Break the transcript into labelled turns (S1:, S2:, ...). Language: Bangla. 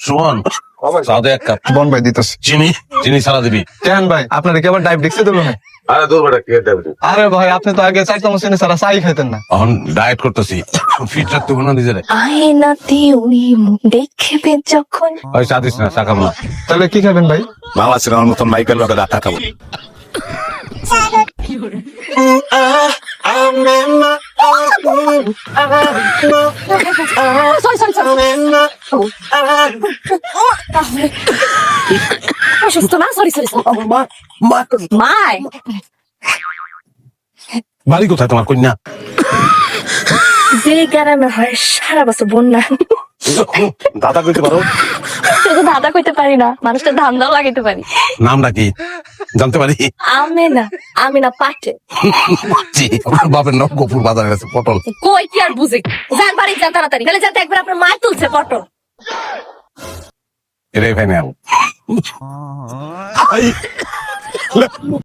S1: শোন সাদে এক কাপ
S2: বন ভাই দিতেছে।
S1: চিনি চিনি সারা দিবি।
S2: কেন ভাই আপনার কি আবার ডায়াবেটিক্স দিল না?
S1: আরে দূর বেটা কে দেবে?
S2: আরে ভাই আপনি তো আগে 4 চামচ চিনি ছাড়া চাই খাইতেন না।
S1: এখন ডায়েট করতেছি, ফিট রাখতে হবে না নিজেরে।
S3: আয়নাতে ওই মুখ দেখবে যখন।
S1: ওই চা দিস না, চা খাবো না।
S2: তাহলে কি খাবেন ভাই?
S1: বাবা সিনেমার মতন মাইকেল লোকে ডাক্তার খাবো।
S3: অসুস্থ না? সরি সরি মাই
S1: বাড়ি কোথায় তোমার কন্যা?
S3: যে গ্রামে হয় সারা বছর বন্যা।
S1: দাদা কইতে পারো?
S3: শুধু দাদা কইতে পারি না, মানুষটা ধান্দাও লাগাইতে পারি।
S1: নামটা কি জানতে পারি?
S3: আমি না পাটে।
S1: জি, আমার বাপের নাম গোপুর বাজারে গেছে পটল।
S3: কই কি আর বুঝে যান বাড়ি যান তাড়াতাড়ি, গেলে যাতে একবার আপনার মায় তুলছে পটল।
S1: এটাই ফাইনাল।